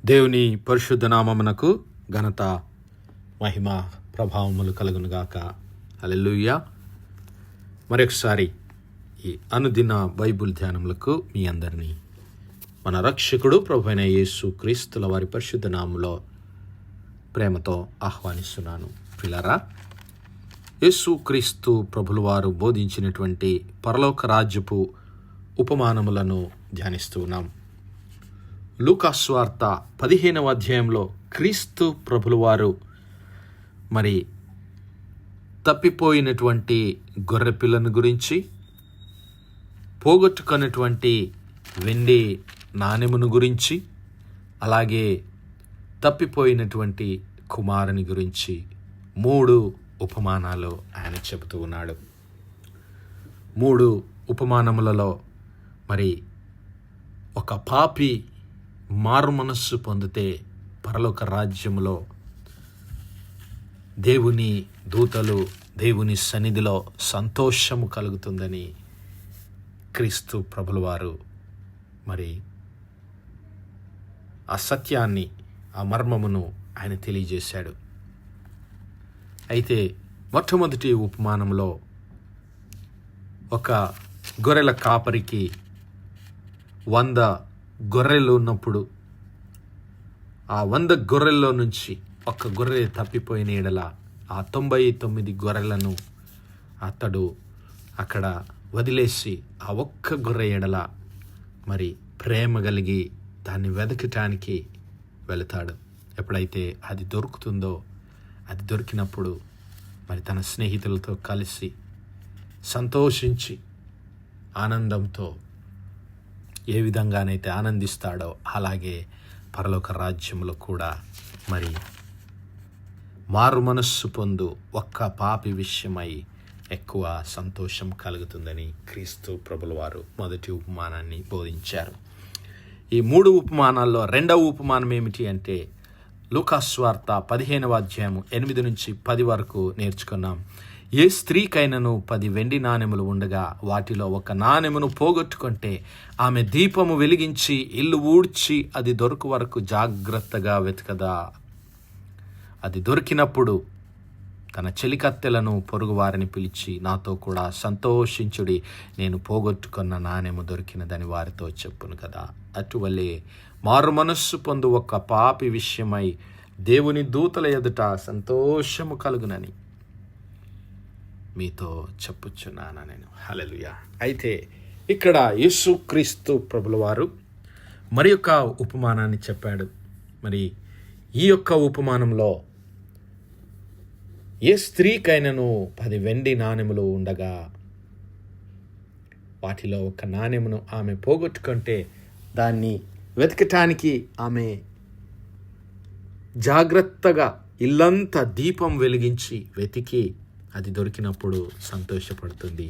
దేవుని పరిశుద్ధ నామమునకు ఘనత, మహిమ, ప్రభావములు కలుగునుగాక. హల్లెలూయా. మరొకసారి ఈ అనుదిన బైబిల్ ధ్యానములకు మీ అందరినీ మన రక్షకుడు ప్రభువైన యేసు క్రీస్తుల వారి పరిశుద్ధ నామములో ప్రేమతో ఆహ్వానిస్తున్నాను. ప్రియులారా, యేసు క్రీస్తు ప్రభుల వారు బోధించినటువంటి పరలోక రాజ్యపు ఉపమానములను ధ్యానిస్తూ ఉన్నాం. లూకా సువార్త 15వ అధ్యాయంలో క్రీస్తు ప్రభుల వారు మరి తప్పిపోయినటువంటి గొర్రెపిల్లను గురించి, పోగొట్టుకున్నటువంటి వెండి నాణెమును గురించి, అలాగే తప్పిపోయినటువంటి కుమారుని గురించి 3 ఉపమానాలు ఆయన చెబుతూ ఉన్నాడు. 3 ఉపమానములలో మరి ఒక పాపి మారు మనస్సు పొందితే పరలోక రాజ్యములో దేవుని దూతలు, దేవుని సన్నిధిలో సంతోషము కలుగుతుందని క్రీస్తు ప్రభుల వారు మరి ఆ సత్యాన్ని, ఆ మర్మమును ఆయన తెలియజేశాడు. అయితే మొట్టమొదటి ఉపమానంలో ఒక గొర్రెల కాపరికి 100 గొర్రెలు ఉన్నప్పుడు ఆ 100 గొర్రెల్లో నుంచి ఒక్క గొర్రె తప్పిపోయిన ఎడల ఆ 99 గొర్రెలను అతడు అక్కడ వదిలేసి ఆ ఒక్క గొర్రె ఎడల మరి ప్రేమ కలిగి దాన్ని వెతకటానికి వెళతాడు. ఎప్పుడైతే అది దొరుకుతుందో, అది దొరికినప్పుడు మరి తన స్నేహితులతో కలిసి సంతోషించి ఆనందంతో ఏ విధంగానైతే ఆనందిస్తాడో అలాగే పరలోక రాజ్యంలో కూడా మరి మారు మనస్సు పొందు ఒక్క పాపి విషయమై ఎక్కువ సంతోషం కలుగుతుందని క్రీస్తు ప్రభుల వారు మొదటి ఉపమానాన్ని బోధించారు. ఈ 3 ఉపమానాల్లో 2వ ఉపమానం ఏమిటి అంటే లూకా సువార్త 15వ అధ్యాయం 8 నుంచి 10 వరకు నేర్చుకున్నాం. ఏ స్త్రీకైనను 10 వెండి నాణెములు ఉండగా వాటిలో ఒక నాణెమును పోగొట్టుకుంటే ఆమె దీపము వెలిగించి ఇల్లు ఊడ్చి అది దొరకు వరకు జాగ్రత్తగా వెతకదా? అది దొరికినప్పుడు తన చెలికత్తెలను, పొరుగు వారిని పిలిచి నాతో కూడా సంతోషించుడి, నేను పోగొట్టుకున్న నాణెము దొరికినదని వారితో చెప్పును కదా. అటువలే మారు మనస్సు పొందు ఒక పాపి విషయమై దేవుని దూతల ఎదుట సంతోషము కలుగునని మీతో చెప్పుచున్నాను నేను. హల్లెలూయా. అయితే ఇక్కడ యేసుక్రీస్తు ప్రభుల వారు మరి యొక్క ఉపమానాన్ని చెప్పాడు. మరి ఈ యొక్క ఉపమానంలో ఏ స్త్రీకైనను 10 వెండి నాణెములు ఉండగా వాటిలో ఒక నాణెమును ఆమె పోగొట్టుకుంటే దాన్ని వెతకటానికి ఆమె జాగ్రత్తగా ఇల్లంతా దీపం వెలిగించి వెతికి అది దొరికినప్పుడు సంతోషపడుతుంది.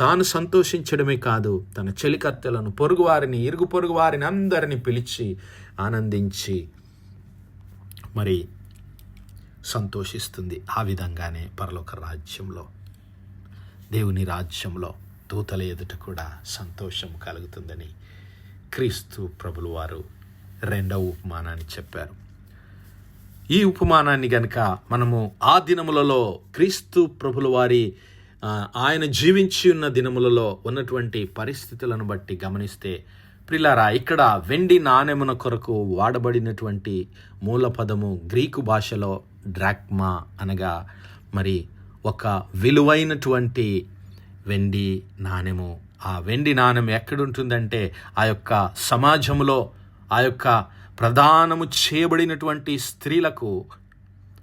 తాను సంతోషించడమే కాదు, తన చెలికత్తెలను, పొరుగువారిని, ఇరుగు పొరుగు వారిని అందరినీ పిలిచి ఆనందించి మరి సంతోషిస్తుంది. ఆ విధంగానే పరలోక రాజ్యంలో, దేవుని రాజ్యంలో దూతల ఎదుట కూడా సంతోషం కలుగుతుందని క్రీస్తు ప్రభుల వారు 2వ ఉపమానాన్ని చెప్పారు. ఈ ఉపమానాన్ని గనుక మనము ఆ దినములలో క్రీస్తు ప్రభుల వారి ఆయన జీవించి ఉన్న దినములలో ఉన్నటువంటి పరిస్థితులను బట్టి గమనిస్తే, ప్రిలారా, ఇక్కడ వెండి నాణెమున కొరకు వాడబడినటువంటి మూల పదము గ్రీకు భాషలో డ్రాక్మా అనగా మరి ఒక విలువైనటువంటి వెండి నాణెము. ఆ వెండి నాణెం ఎక్కడుంటుందంటే ఆ యొక్క సమాజంలో, ఆ యొక్క ప్రదానము చేయబడినటువంటి స్త్రీలకు,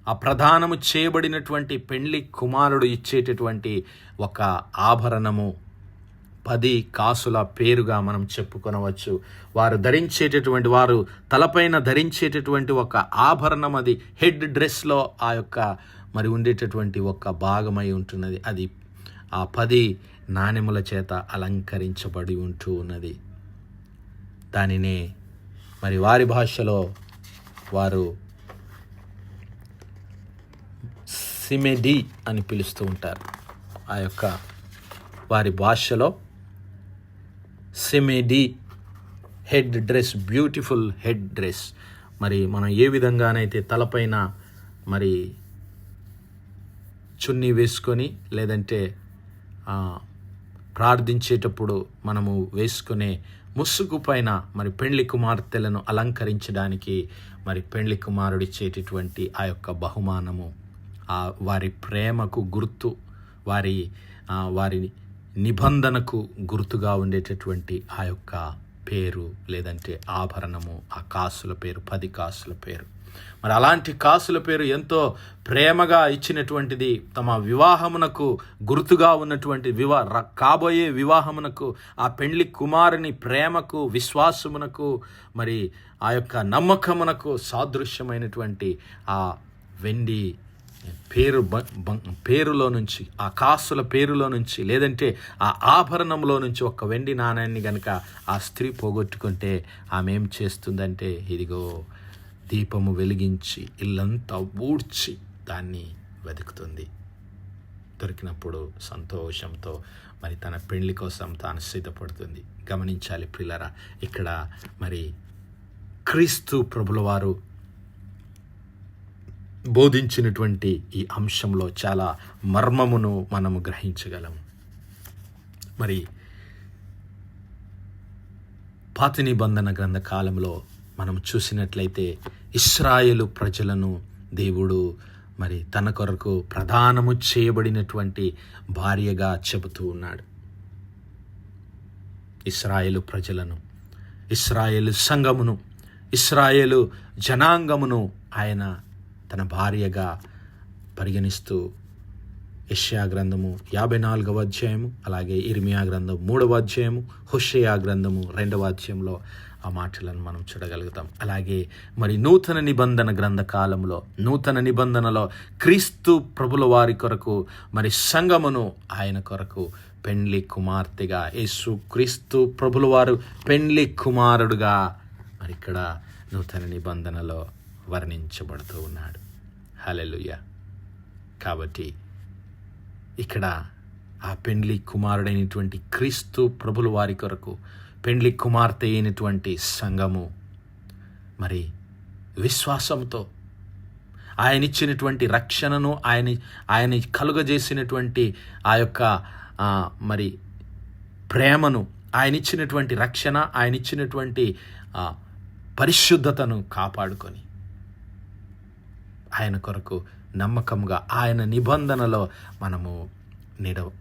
ఆ ప్రదానము చేయబడినటువంటి పెండ్లి కుమారుడు ఇచ్చేటటువంటి ఒక ఆభరణము, 10 కాసుల పేరుగా మనం చెప్పుకొనవచ్చు. వారు ధరించేటటువంటి, వారు తలపైన ధరించేటటువంటి ఒక ఆభరణం, అది హెడ్ డ్రెస్లో ఆ యొక్క మరి ఉండేటటువంటి ఒక భాగమై ఉంటున్నది. అది ఆ 10 నాణెముల చేత అలంకరించబడి ఉంటూ ఉన్నది. దానినే మరి వారి భాషలో వారు సిమెడి అని పిలుస్తూ ఉంటారు. ఆ యొక్క వారి భాషలో సిమెడి head dress, beautiful head dress. మరి మనం ఏ విధంగానైతే తలపైన మరి చున్నీ వేసుకొని, లేదంటే ప్రార్థించేటప్పుడు మనము వేసుకునే ముసుగు పైన మరి పెండ్లి కుమార్తెలను అలంకరించడానికి మరి పెండ్లి కుమారుడిచ్చేటటువంటి ఆ యొక్క బహుమానము, వారి ప్రేమకు గుర్తు, వారి నిబంధనకు గుర్తుగా ఉండేటటువంటి ఆ యొక్క పేరు, లేదంటే ఆభరణము, ఆ కాసుల పేరు, 10 కాసుల పేరు. మరి అలాంటి కాసుల పేరు ఎంతో ప్రేమగా ఇచ్చినటువంటిది. తమ వివాహమునకు గుర్తుగా ఉన్నటువంటి కాబోయే వివాహమునకు, ఆ పెండ్లి కుమారుని ప్రేమకు, విశ్వాసమునకు, మరి ఆ యొక్క నమ్మకమునకు సాదృశ్యమైనటువంటి ఆ వెండి పేరులో నుంచి, ఆ కాసుల పేరులో నుంచి, లేదంటే ఆ ఆభరణంలో నుంచి ఒక వెండి నాణ్యాన్ని గనక ఆ స్త్రీ పోగొట్టుకుంటే ఆమె ఏం చేస్తుందంటే, ఇదిగో దీపము వెలిగించి ఇల్లంతా ఊడ్చి దాన్ని వెతుకుతుంది. దొరికినప్పుడు సంతోషంతో మరి తన పెళ్లి కోసం తాను సిద్ధపడుతుంది. గమనించాలి ప్రియులారా, ఇక్కడ మరి క్రీస్తు ప్రభుల వారు బోధించినటువంటి ఈ అంశంలో చాలా మర్మమును మనము గ్రహించగలము. మరి పాత నిబంధన గ్రంథ కాలంలో మనం చూసినట్లయితే ఇశ్రాయేలు ప్రజలను దేవుడు మరి తన కొరకు ప్రదానము చేయబడినటువంటి భార్యగా చెబుతూ ఉన్నాడు. ఇశ్రాయేలు ప్రజలను, ఇశ్రాయేలు సంఘమును, ఇశ్రాయేలు జనాంగమును ఆయన తన భార్యగా పరిగణిస్తూ యెషయా గ్రంథము 54వ అధ్యాయము, అలాగే ఇర్మియా గ్రంథం 3వ అధ్యాయము, హోషేయ గ్రంథము 2వ అధ్యాయంలో ఆ మాటలను మనం చూడగలుగుతాం. అలాగే మరి నూతన నిబంధన గ్రంథ కాలంలో, నూతన నిబంధనలో క్రీస్తు ప్రభుల వారి కొరకు మరి సంఘమును ఆయన కొరకు పెండ్లి కుమార్తెగా, యేసు క్రీస్తు ప్రభుల వారు పెండ్లి కుమారుడుగా మరి ఇక్కడ నూతన నిబంధనలో వర్ణించబడుతూ ఉన్నాడు. హల్లెలూయా. కాబట్టి ఇక్కడ ఆ పెండ్లి కుమారుడైనటువంటి క్రీస్తు ప్రభుల వారి కొరకు పెండ్లి కుమార్తె అయినటువంటి సంఘము మరి విశ్వాసంతో ఆయన ఇచ్చినటువంటి రక్షణను, ఆయన కలుగజేసినటువంటి ఆ యొక్క మరి ప్రేమను, ఆయన ఇచ్చినటువంటి రక్షణ, ఆయన ఇచ్చినటువంటి పరిశుద్ధతను కాపాడుకొని ఆయన కొరకు నమ్మకంగా ఆయన నిబంధనలో మనము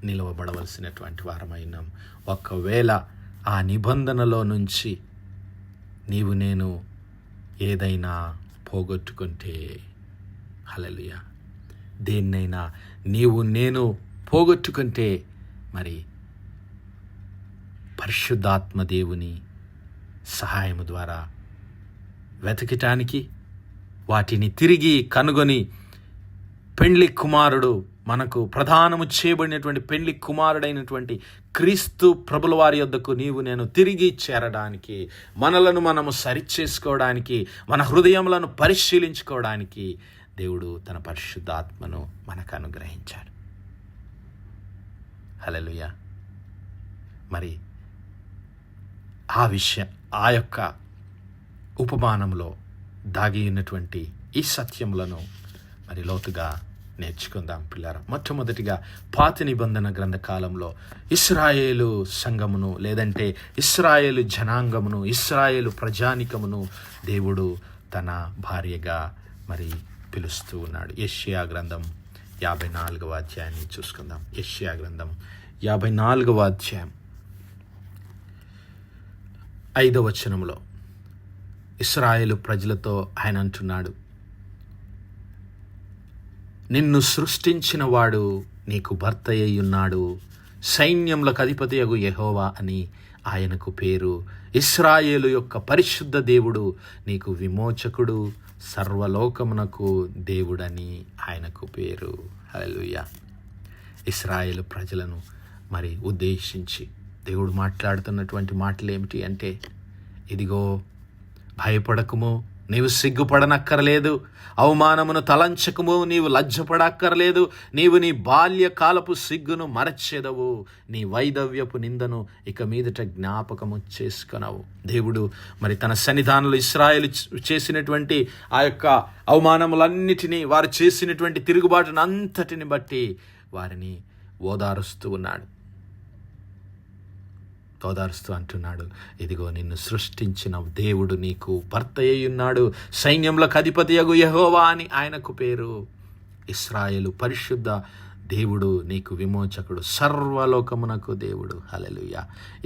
నిలవబడవలసినటువంటి వారమైనాం. ఒకవేళ ఆ నిబంధనలో నుంచి నీవు నేను ఏదైనా పోగొట్టుకుంటే, హల్లెలూయా, దేన్నైనా నీవు నేను పోగొట్టుకుంటే మరి పరిశుద్ధాత్మ దేవుని సహాయము ద్వారా వెతకటానికి, వాటిని తిరిగి కనుగొని పెండ్లి కుమారుడు మనకు ప్రదానము చేయబడినటువంటి పెండ్లి కుమారుడైనటువంటి క్రీస్తు ప్రభుల వారి యొద్దకు నీవు నేను తిరిగి చేరడానికి, మనలను మనము సరిచేసుకోవడానికి, మన హృదయములను పరిశీలించుకోవడానికి దేవుడు తన పరిశుద్ధాత్మను మనకు అనుగ్రహించాడు. హల్లెలూయా. మరి ఆ యొక్క ఉపమానంలో దాగి ఉన్నటువంటి ఈ సత్యములను మరి లోతుగా నేర్చుకుందాం పిల్లారా. మొట్టమొదటిగా పాత నిబంధన గ్రంథకాలంలో ఇశ్రాయేలు సంఘమును, లేదంటే ఇశ్రాయేలు జనాంగమును, ఇశ్రాయేలు ప్రజానికమును దేవుడు తన భార్యగా మరి పిలుస్తూ ఉన్నాడు. యెషయా గ్రంథం 54వ అధ్యాయాన్ని చూసుకుందాం. యెషయా గ్రంథం 54వ అధ్యాయం 5వ వచనంలో ఇశ్రాయేలు ప్రజలతో ఆయన అంటున్నాడు, నిన్ను సృష్టించిన వాడు నీకు భర్త అయి ఉన్నాడు, సైన్యములకు అధిపతియగు యెహోవా అని ఆయనకు పేరు. ఇశ్రాయేలు యొక్క పరిశుద్ధ దేవుడు నీకు విమోచకుడు, సర్వలోకమునకు దేవుడని ఆయనకు పేరు. హల్లెలూయా. ఇశ్రాయేలు ప్రజలను మరి ఉద్దేశించి దేవుడు మాట్లాడుతున్నటువంటి మాటలు ఏమిటి అంటే, ఇదిగో భయపడకుము, నీవు సిగ్గుపడనక్కర్లేదు, అవమానమును తలంచకము, నీవు లజ్జపడక్కర్లేదు. నీవు నీ బాల్యకాలపు సిగ్గును మరచెదవు, నీ వైధవ్యపు నిందను ఇక మీదట జ్ఞాపకము చేసుకొనవు. దేవుడు మరి తన సన్నిధానంలో ఇశ్రాయేలు చేసినటువంటి ఆ యొక్క అవమానములన్నిటినీ, వారు చేసినటువంటి తిరుగుబాటును అంతటిని బట్టి వారిని ఓదారుస్తూ అంటున్నాడు, ఇదిగో నిన్ను సృష్టించిన దేవుడు నీకు భర్త అయ్యున్నాడు, సైన్యములకు అధిపతియగు యెహోవా అని ఆయనకు పేరు. ఇశ్రాయేలు పరిశుద్ధ దేవుడు, నీకు విమోచకుడు, సర్వలోకమునకు దేవుడు. హల్లెలూయా.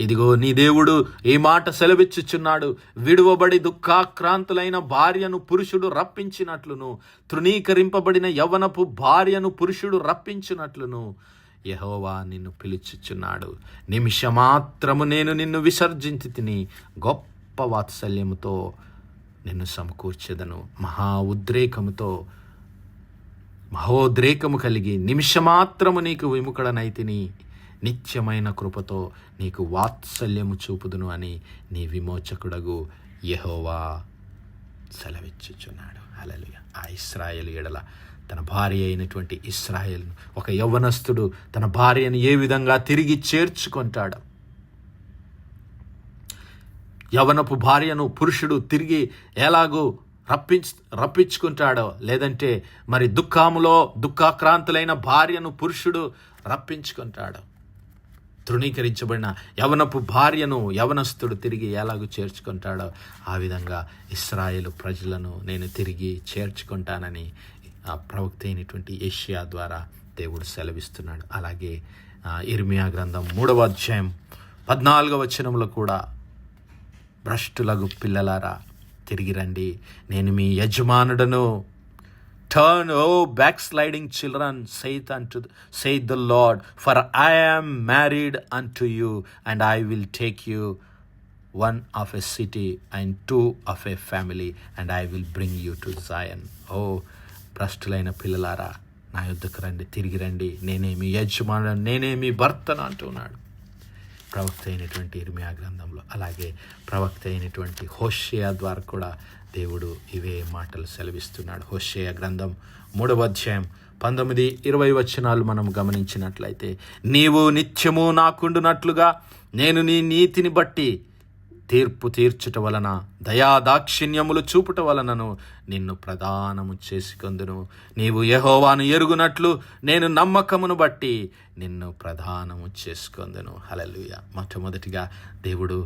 ఇదిగో నీ దేవుడు ఈ మాట సెలవిచ్చుచున్నాడు, విడువబడి దుఃఖాక్రాంతులైన భార్యను పురుషుడు రప్పించినట్లును, తృణీకరింపబడిన యవ్వనపు భార్యను పురుషుడు రప్పించినట్లును యెహోవా నిన్ను పిలుచుచున్నాడు. నిమిషమాత్రము నేను నిన్ను విసర్జించి తిని గొప్ప వాత్సల్యముతో నిన్ను సమకూర్చెదను. మహోద్రేకము కలిగి నిమిషమాత్రము నీకు విముఖుడనైతిని, నిత్యమైన కృపతో నీకు వాత్సల్యము చూపుదును అని నీ విమోచకుడగు యెహోవా సెలవిచ్చుచున్నాడు. హల్లెలూయా. ఆ ఇశ్రాయేలు ఎడల తన భార్య అయినటువంటి ఇశ్రాయేలును, ఒక యవ్వనస్తుడు తన భార్యను ఏ విధంగా తిరిగి చేర్చుకుంటాడు, యవ్వనపు భార్యను పురుషుడు తిరిగి ఎలాగూ రప్పించుకుంటాడో, లేదంటే మరి దుఃఖాక్రాంతులైన భార్యను పురుషుడు రప్పించుకుంటాడు, తృణీకరించబడిన యవనపు భార్యను యవనస్తుడు తిరిగి ఎలాగూ చేర్చుకుంటాడో, ఆ విధంగా ఇశ్రాయేలు ప్రజలను నేను తిరిగి చేర్చుకుంటానని ఆ ప్రవక్త అయినటువంటి యెషయా ద్వారా దేవుడు సెలవిస్తున్నాడు. అలాగే ఇర్మియా గ్రంథం 3వ అధ్యాయం 14వ వచనంలో కూడా, భ్రష్టులగు పిల్లలారా తిరిగి రండి, నేను మీ యజమానుడను. Turn, O backsliding children, saith the Lord, for I am married unto you, and I will take you one of a city and two of a family, and I will bring you to Zion. భ్రష్టులైన పిల్లలారా నా యొద్దకు రండి, తిరిగి రండి, నేనే మీ యజమానుడు, నేనే మీ భర్తను అంటున్నాడు ప్రవక్త అయినటువంటి ఇర్మియా గ్రంథంలో. అలాగే ప్రవక్త అయినటువంటి హోషేయ ద్వారా కూడా దేవుడు ఇవే మాటలు సెలవిస్తున్నాడు. హోషేయ గ్రంథం 3వ అధ్యాయం 19-20 వచనాలు మనం గమనించినట్లయితే, నీవు నిత్యము నాకుండునట్లుగా నేను నీ నీతిని బట్టి తీర్పు తీర్చుట వలన, దయాదాక్షిణ్యములు చూపుట వలనను నిన్ను ప్రదానము చేసుకొందును. నీవు యెహోవాను ఎరుగునట్లు నేను నమ్మకమును బట్టి నిన్ను ప్రదానము చేసుకొందును. హల్లెలూయా. మొట్టమొదటిగా దేవుడు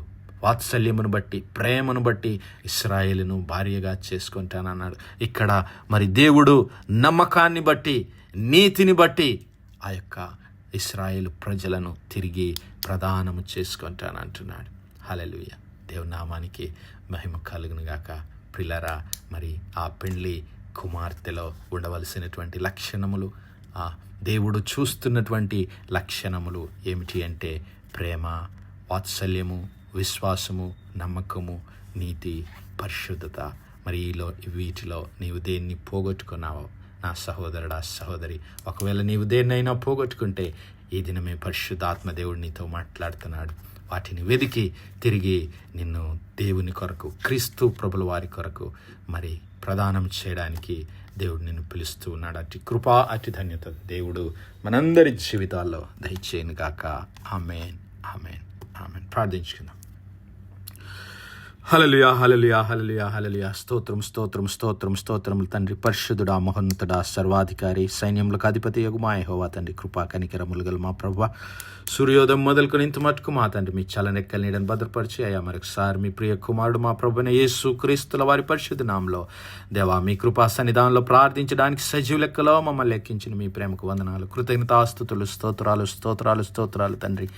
వాత్సల్యమును బట్టి, ప్రేమను బట్టి ఇశ్రాయేలును భార్యగా చేసుకుంటానన్నాడు. ఇక్కడ మరి దేవుడు నమ్మకాన్ని బట్టి, నీతిని బట్టి ఆ యొక్క ఇశ్రాయేలు ప్రజలను తిరిగి ప్రదానము చేసుకుంటానంటున్నాడు. హల్లెలూయా. దేవుని నామానికి మహిమ కలుగును గాక. ప్రియులారా, మరి ఆ పెండ్లి కుమార్తెలో ఉండవలసినటువంటి లక్షణములు, ఆ దేవుడు చూస్తున్నటువంటి లక్షణములు ఏమిటి అంటే ప్రేమ, వాత్సల్యము, విశ్వాసము, నమ్మకము, నీతి, పరిశుద్ధత. మరి వీటిలో నీవు దేన్ని పోగొట్టుకున్నావో నా సహోదరుడా, సహోదరి, ఒకవేళ నీవు దేన్నైనా పోగొట్టుకుంటే ఈ దినమే పరిశుద్ధాత్మ దేవుడు నీతో మాట్లాడుతున్నాడు. వాటిని వెదికి తిరిగి నిన్ను దేవుని కొరకు, క్రీస్తు ప్రభుల వారి కొరకు మరి ప్రదానం చేయడానికి దేవుడు నిన్ను పిలుస్తూ ఉన్నాడు. అటు కృప, అటు ధన్యత దేవుడు మనందరి జీవితాల్లో దయచేయను గాక. ఆమేన్, ఆమేన్, ఆమేన్. ప్రార్థించుకుందాం. హల్లెలూయా, హల్లెలూయా, హల్లెలూయా, హల్లెలూయా. స్తోత్రం, స్తోత్రం, స్తోత్రం, స్తోత్రములు తండ్రి. పరిశుద్ధుడా, మహోన్నతుడా, సర్వాధికారి, సైన్యములకు అధిపతి యగు మా యెహోవా తండ్రి, కృపా కనికరములు గల మా ప్రభువా, సూర్యోదయం మొదలుకొని ఇంత మటుకు మా తండ్రి మీ చలనెక్కల నీడని భద్రపరిచి అయ్యా మరొకసారి మీ ప్రియ కుమారుడు మా ప్రభువైన యేసు క్రీస్తుల వారి పరిశుద్ధ నామములో దేవా మీ కృపా సన్నిధానంలో ప్రార్థించడానికి సజీవ లెక్కలో మమ్మల్ని లెక్కించిన మీ ప్రేమకు వందనాలు, కృతజ్ఞతాస్తుతులు, స్తోత్రాలు, స్తోత్రాలు, స్తోత్రాలు తండ్రి.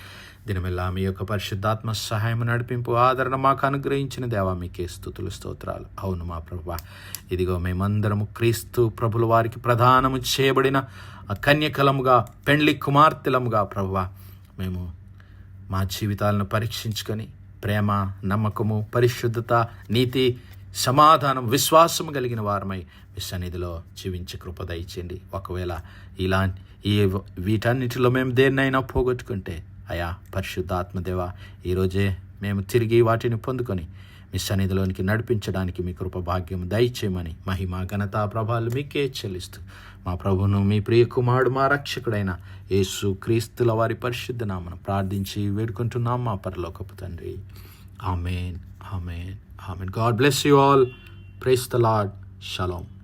దినమెల్లా మీ యొక్క పరిశుద్ధాత్మ సహాయం, నడిపింపు, ఆదరణ మాకు అనుగ్రహించిన దేవా మీకే స్తుతులు, స్తోత్రాలు. అవును మా ప్రభువా, ఇదిగో మేమందరము క్రీస్తు ప్రభుల వారికి ప్రదానము చేయబడిన కన్యకలముగా, పెండ్లి కుమార్తెలముగా ప్రభువా, మేము మా జీవితాలను పరీక్షించుకొని ప్రేమ, నమ్మకము, పరిశుద్ధత, నీతి, సమాధానం, విశ్వాసము కలిగిన వారమై మీ సన్నిధిలో జీవించే కృప దయచేయండి. ఒకవేళ వీటన్నిటిలో మేము దేన్నైనా పోగొట్టుకుంటే అయా పరిశుద్ధాత్మదేవ ఈరోజే మేము తిరిగి వాటిని పొందుకొని మీ సన్నిధిలోనికి నడిపించడానికి మీ కృప భాగ్యం దయచేయమని మహిమ ఘనత ప్రభావాలు మీకే చెల్లిస్తూ మా ప్రభువును మీ ప్రియ కుమారుడు మా రక్షకుడైన యేసు క్రీస్తుల వారి పరిశుద్ధ నామమున ప్రార్థించి వేడుకుంటున్నాం మా పరలోకపు తండ్రి. Amen, amen, amen. God bless you all. Praise the Lord. Shalom.